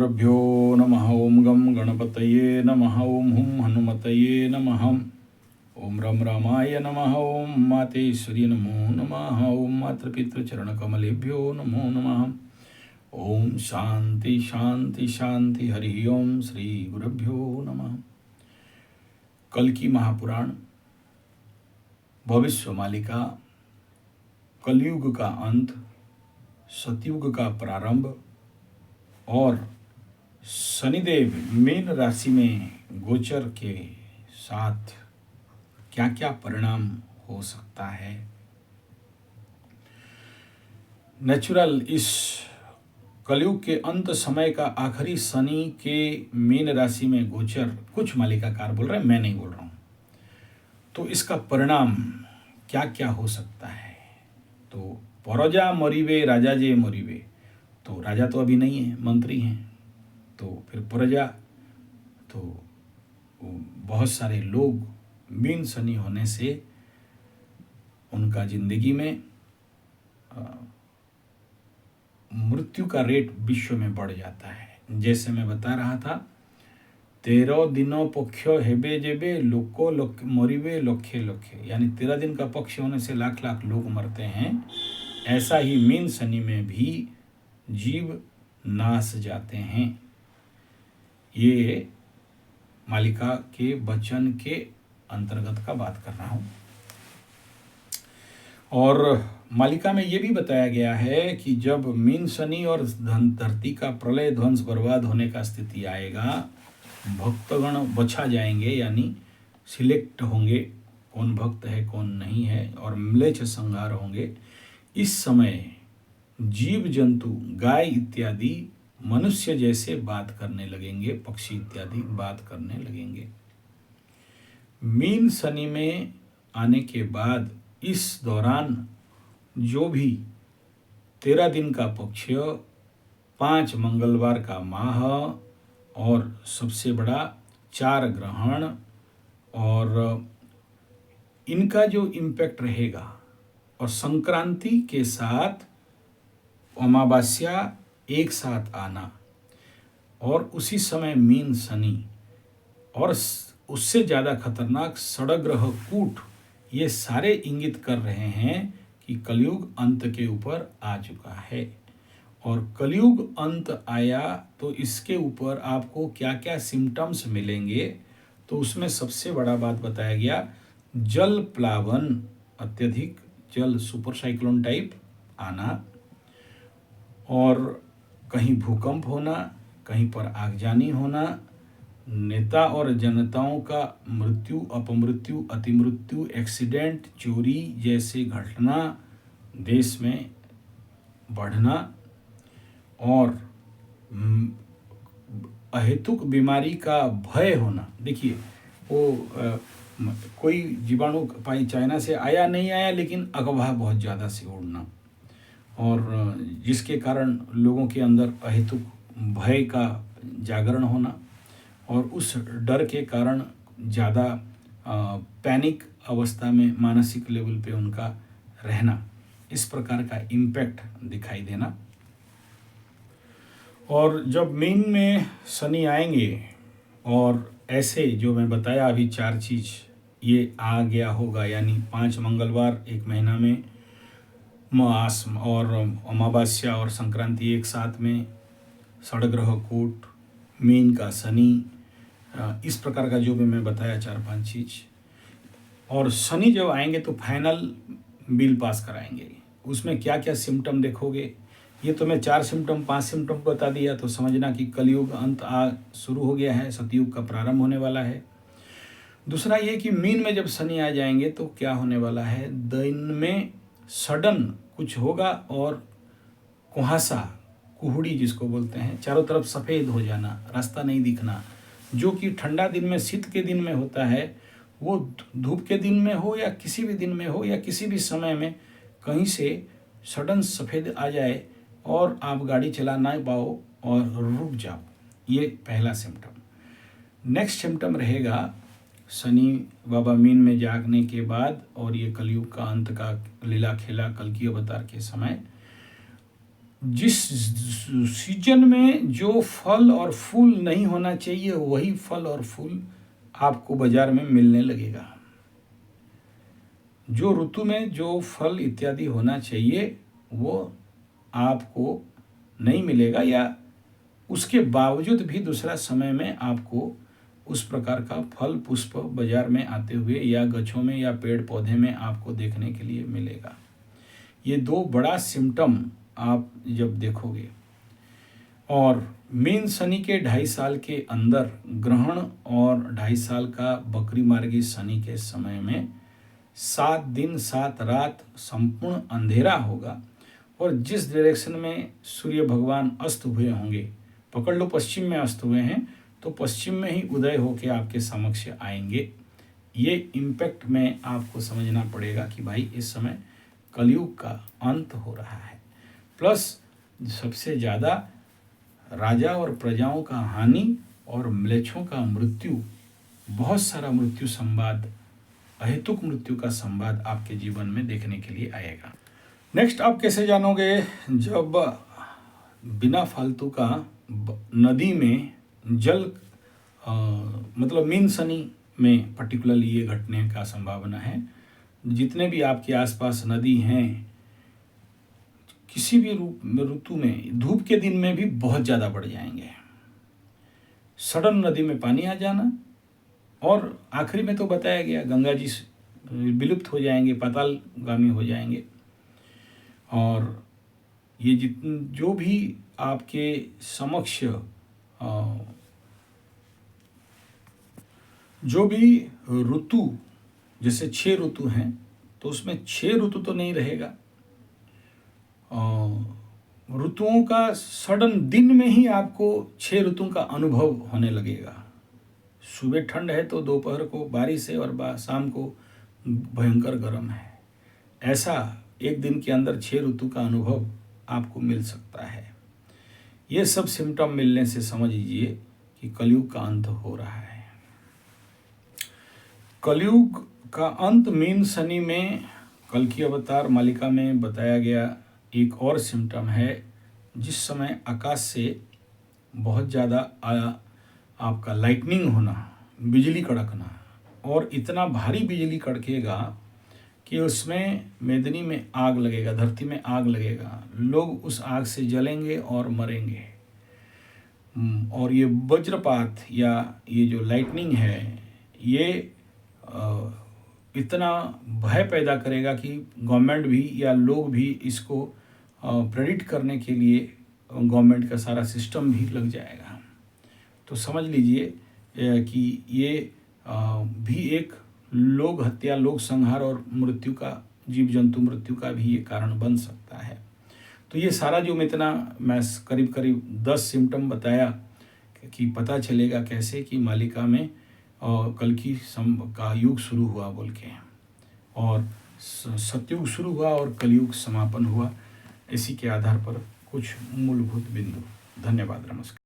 श्रीगुरुभ्यो नमः। ओं गं गणपतये नमः। ओं हुं हनुमतये नमः। ओं रं रामाय नमः। ओं मातेश्वरी नमो नमः। ओं मातृपितृचरणकमलेभ्यो नमो नमः। ओं शांति शांति शांति। हरि ओं श्री गुरुभ्यो नमः। कल की महापुराण भविष्य मालिका, कलयुग का अंत, सतयुग का प्रारंभ और शनिदेव मीन राशि में गोचर के साथ क्या क्या परिणाम हो सकता है। नेचुरल इस कलयुग के अंत समय का आखिरी शनि के मीन राशि में गोचर, कुछ मालिकाकार बोल रहे हैं, मैं नहीं बोल रहा हूँ। तो इसका परिणाम क्या क्या हो सकता है। तो परजा मरिवे राजा जे मरिवे, तो राजा तो अभी नहीं है, मंत्री हैं। तो फिर प्रजा, तो बहुत सारे लोग मीन शनि होने से उनका जिंदगी में मृत्यु का रेट विश्व में बढ़ जाता है। जैसे मैं बता रहा था, 13 दिनों पक्ष हेबे जेबे लोको मरिवे लखे लखे, यानी 13 दिन का पक्ष होने से लाख लाख लोग मरते हैं। ऐसा ही मीन शनि में भी जीव नाश जाते हैं। ये मालिका के वचन के अंतर्गत का बात कर रहा हूँ। और मालिका में ये भी बताया गया है कि जब मीन शनि और धरती का प्रलय ध्वंस बर्बाद होने का स्थिति आएगा, भक्तगण बचा जाएंगे, यानी सिलेक्ट होंगे कौन भक्त है कौन नहीं है, और म्लेच्छ संहार होंगे। इस समय जीव जंतु, गाय इत्यादि मनुष्य जैसे बात करने लगेंगे, पक्षी इत्यादि बात करने लगेंगे। मीन शनि में आने के बाद इस दौरान जो भी 13 दिन का पक्ष, 5 मंगलवार का माह और सबसे बड़ा 4 ग्रहण, और इनका जो इम्पैक्ट रहेगा, और संक्रांति के साथ अमावस्या एक साथ आना, और उसी समय मीन शनि, और उससे ज़्यादा खतरनाक षड्ग्रह कूट, ये सारे इंगित कर रहे हैं कि कलयुग अंत के ऊपर आ चुका है। और कलयुग अंत आया तो इसके ऊपर आपको क्या क्या सिम्टम्स मिलेंगे, तो उसमें सबसे बड़ा बात बताया गया, जल प्लावन, अत्यधिक जल सुपर साइक्लोन टाइप आना, और कहीं भूकंप होना, कहीं पर आगजनी होना, नेता और जनताओं का मृत्यु, अपमृत्यु, अतिमृत्यु, एक्सीडेंट, चोरी जैसे घटना देश में बढ़ना, और अहेतुक बीमारी का भय होना। देखिए, वो कोई जीवाणु चाइना से आया नहीं आया, लेकिन अगवा बहुत ज़्यादा से उड़ना, और जिसके कारण लोगों के अंदर अहेतुक भय का जागरण होना, और उस डर के कारण ज़्यादा पैनिक अवस्था में मानसिक लेवल पे उनका रहना, इस प्रकार का इम्पैक्ट दिखाई देना। और जब मीन में शनि आएंगे, और ऐसे जो मैं बताया अभी 4 चीज़ ये आ गया होगा, यानी 5 मंगलवार एक महीना में, मास और अमावस्या और संक्रांति एक साथ में, षड्ग्रह कूट, मीन का शनि, इस प्रकार का जो भी मैं बताया 4-5 चीज़। और शनि जब आएंगे तो फाइनल बिल पास कराएंगे। उसमें क्या क्या सिम्टम देखोगे, ये तो मैं 4 सिम्टम 5 सिम्टम बता दिया, तो समझना कि कलयुग अंत शुरू हो गया है, सतयुग का प्रारंभ होने वाला है। दूसरा ये कि मीन में जब शनि आ जाएंगे तो क्या होने वाला है, दिन में सडन कुछ होगा, और कुहासा, कुहड़ी जिसको बोलते हैं, चारों तरफ सफ़ेद हो जाना, रास्ता नहीं दिखना, जो कि ठंडा दिन में, शीत के दिन में होता है, वो धूप के दिन में हो या किसी भी दिन में हो या किसी भी समय में कहीं से सडन सफ़ेद आ जाए और आप गाड़ी चला ना पाओ और रुक जाओ, ये पहला सिम्टम। नेक्स्ट सिम्टम रहेगा शनि बाबा मीन में जागने के बाद, और ये कलयुग का अंत का लीला खेला कल की अवतार के समय, जिस सीजन में जो फल और फूल नहीं होना चाहिए वही फल और फूल आपको बाजार में मिलने लगेगा। जो ऋतु में जो फल इत्यादि होना चाहिए वो आपको नहीं मिलेगा, या उसके बावजूद भी दूसरा समय में आपको उस प्रकार का फल पुष्प बाजार में आते हुए या गच्छों में या पेड़ पौधे में आपको देखने के लिए मिलेगा। ये दो बड़ा सिम्टम आप जब देखोगे। और मीन शनि के 2.5 साल के अंदर ग्रहण और 2.5 साल का बकरी मार्गी शनि के समय में 7 दिन 7 रात संपूर्ण अंधेरा होगा, और जिस डायरेक्शन में सूर्य भगवान अस्त हुए होंगे, पकड़ लो पश्चिम में अस्त हुए हैं तो पश्चिम में ही उदय होके आपके समक्ष आएंगे। ये इम्पैक्ट में आपको समझना पड़ेगा कि भाई इस समय कलयुग का अंत हो रहा है। प्लस सबसे ज़्यादा राजा और प्रजाओं का हानि और म्लेच्छों का मृत्यु, बहुत सारा मृत्यु संवाद, अहेतुक मृत्यु का संवाद आपके जीवन में देखने के लिए आएगा। नेक्स्ट आप कैसे जानोगे? जब बिना फालतू का नदी में जल मतलब मीन शनि में पर्टिकुलरली ये घटने का संभावना है। जितने भी आपके आसपास नदी हैं, किसी भी ऋतु में धूप के दिन में भी बहुत ज़्यादा बढ़ जाएंगे। सडन नदी में पानी आ जाना, और आखिरी में तो बताया गया गंगा जी विलुप्त हो जाएंगे, पातालगामी हो जाएंगे। और ये जो भी आपके समक्ष जो भी ऋतु, जैसे 6 ऋतु हैं तो उसमें 6 ऋतु तो नहीं रहेगा। ऋतुओं का सडन दिन में ही आपको 6 ऋतुओं का अनुभव होने लगेगा। सुबह ठंड है तो दोपहर को बारिश है और शाम को भयंकर गर्म है। ऐसा एक दिन के अंदर 6 ऋतु का अनुभव आपको मिल सकता है। ये सब सिम्टम मिलने से समझ लीजिए कि कलयुग का अंत हो रहा है। कलयुग का अंत मीन शनि में कल्कि अवतार मालिका में बताया गया एक और सिम्टम है। जिस समय आकाश से बहुत ज़्यादा आपका लाइटनिंग होना, बिजली कड़कना, और इतना भारी बिजली कड़केगा कि उसमें मेदिनी में आग लगेगा, धरती में आग लगेगा, लोग उस आग से जलेंगे और मरेंगे। और ये वज्रपात या ये जो लाइटनिंग है ये इतना भय पैदा करेगा कि गवर्नमेंट भी या लोग भी इसको प्रेडिक्ट करने के लिए गवर्नमेंट का सारा सिस्टम भी लग जाएगा। तो समझ लीजिए कि ये भी एक लोग हत्या, लोग संहार और मृत्यु का, जीव जंतु मृत्यु का भी ये कारण बन सकता है। तो ये सारा जो मैं करीब 10 सिम्टम बताया कि पता चलेगा कैसे कि मालिका में कल्कि का युग शुरू हुआ बोल के, और सतयुग शुरू हुआ और कलयुग समापन हुआ। इसी के आधार पर कुछ मूलभूत बिंदु। धन्यवाद, नमस्कार।